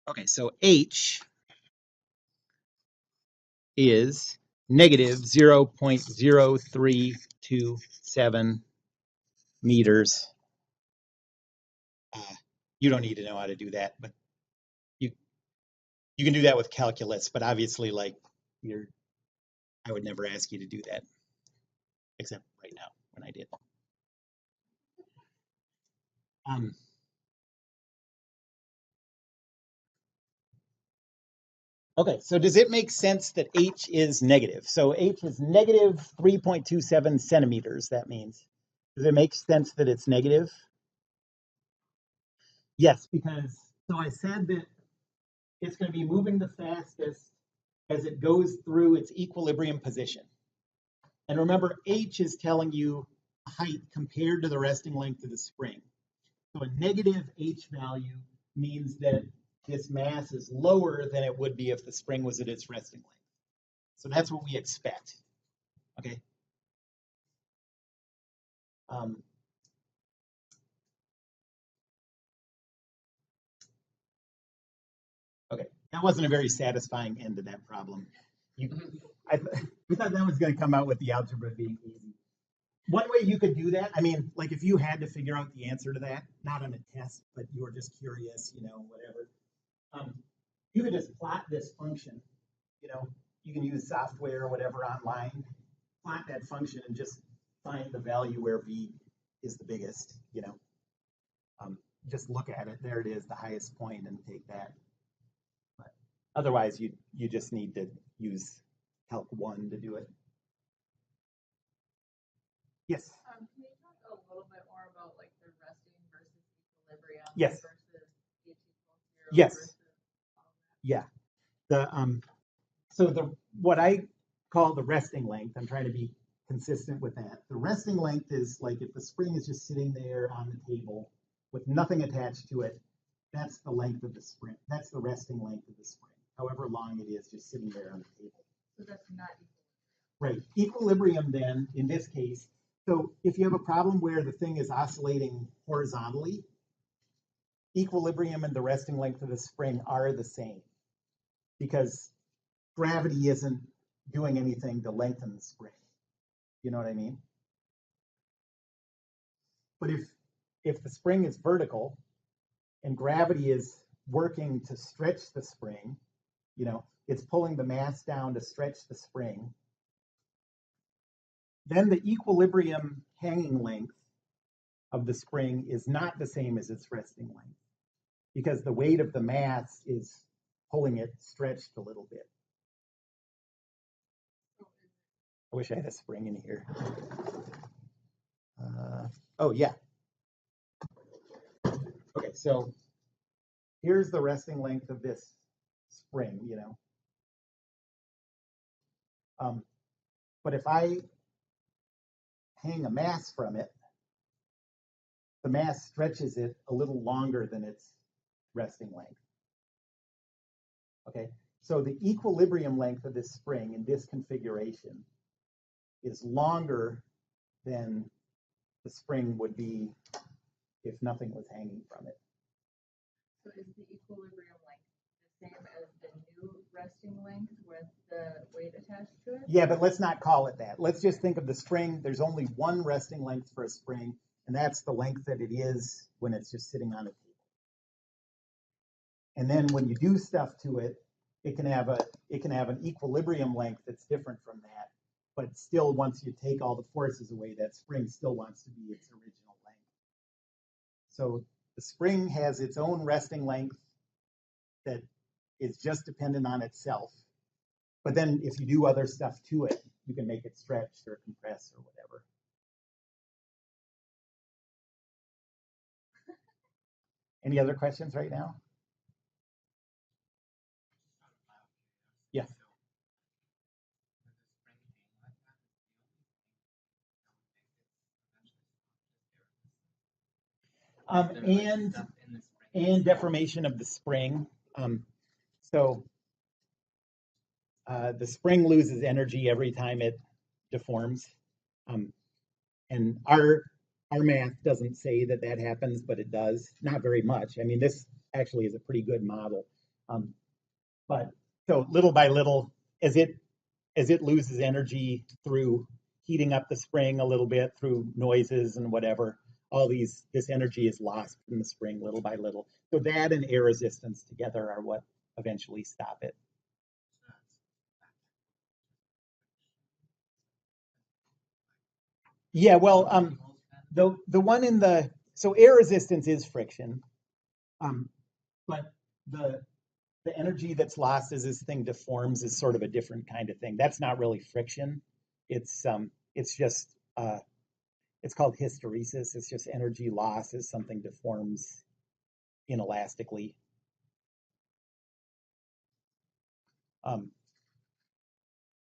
Okay, so h is negative 0.032. 3.27 meters. You don't need to know how to do that, but you can do that with calculus, but obviously like I would never ask you to do that, except right now when I did. Okay, so does it make sense that H is negative? So H is negative 3.27 centimeters, that means. Does it make sense that it's negative? Yes, because, so I said that it's going to be moving the fastest as it goes through its equilibrium position. And remember, H is telling you height compared to the resting length of the spring. So a negative H value means that this mass is lower than it would be if the spring was at its resting length. So that's what we expect, okay? Okay, that wasn't a very satisfying end to that problem. We thought that was going to come out with the algebra being easy. One way you could do that, I mean, like if you had to figure out the answer to that, not on a test, but you were just curious, you know, whatever, you could just plot this function. You know, you can use software or whatever online, plot that function and just find the value where V is the biggest, you know. Just look at it, there it is, the highest point, and take that. But otherwise, you just need to use Calc 1 to do it. Yes? Can you talk a little bit more about like the resting versus equilibrium? Yes. Versus H equals 0? Yes. Versus all that? Yeah. So what I call the resting length, I'm trying to be consistent with that. The resting length is like if the spring is just sitting there on the table with nothing attached to it, that's the length of the spring. That's the resting length of the spring, however long it is just sitting there on the table. So that's not equilibrium. Right. Equilibrium then, in this case, so if you have a problem where the thing is oscillating horizontally, equilibrium and the resting length of the spring are the same because gravity isn't doing anything to lengthen the spring. You know what I mean? But if the spring is vertical and gravity is working to stretch the spring, you know, it's pulling the mass down to stretch the spring, then the equilibrium hanging length of the spring is not the same as its resting length because the weight of the mass is pulling it stretched a little bit. I wish I had a spring in here. Oh, yeah. Okay, so here's the resting length of this spring, you know. But if I hang a mass from it, the mass stretches it a little longer than its resting length. Okay, so the equilibrium length of this spring in this configuration is longer than the spring would be if nothing was hanging from it. So is the equilibrium length the same as the new resting length with the weight attached to it? Yeah, but let's not call it that. Let's just think of the spring. There's only one resting length for a spring, and that's the length that it is when it's just sitting on a table. And then when you do stuff to it, it can have an equilibrium length that's different from that. But still, once you take all the forces away, that spring still wants to be its original length. So the spring has its own resting length that is just dependent on itself. But then if you do other stuff to it, you can make it stretch or compress or whatever. Any other questions right now? Yeah. And deformation of the spring. So the spring loses energy every time it deforms. And our math doesn't say that that happens, but it does. Not very much. I mean, this actually is a pretty good model. But so little by little, as it loses energy through heating up the spring a little bit through noises and whatever, this energy is lost in the spring little by little. So that and air resistance together are what eventually stop it. Yeah, well, the one in the, so air resistance is friction, but the energy that's lost as this thing deforms is sort of a different kind of thing. That's not really friction. It's just it's called hysteresis. It's just energy loss as something deforms inelastically.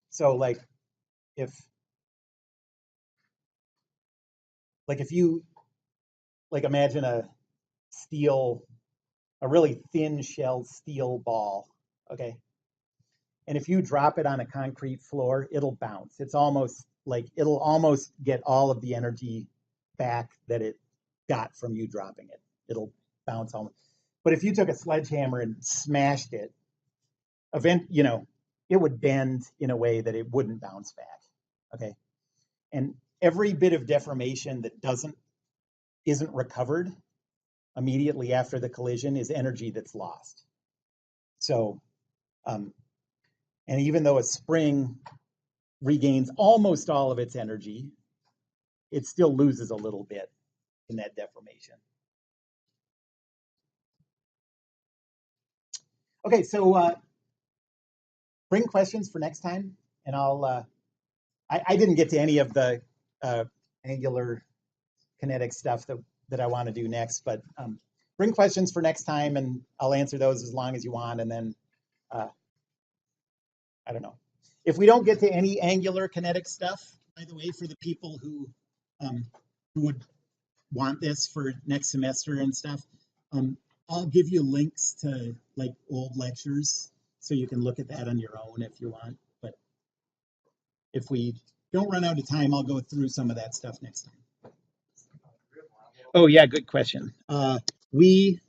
So if you imagine a really thin shelled steel ball, okay? And if you drop it on a concrete floor, it'll bounce. It's almost it'll almost get all of the energy back that it got from you dropping it. It'll bounce almost. But if you took a sledgehammer and smashed it, it would bend in a way that it wouldn't bounce back. Okay. And every bit of deformation that isn't recovered immediately after the collision is energy that's lost. So, and even though a spring regains almost all of its energy, it still loses a little bit in that deformation. Okay, so bring questions for next time, and I didn't get to any of the angular kinetic stuff that I want to do next, but bring questions for next time, and I'll answer those as long as you want, and then I don't know. If we don't get to any angular kinetic stuff, by the way, for the people who would want this for next semester and stuff, I'll give you links to old lectures so you can look at that on your own if you want. But if we don't run out of time, I'll go through some of that stuff next time. Oh yeah, good question. We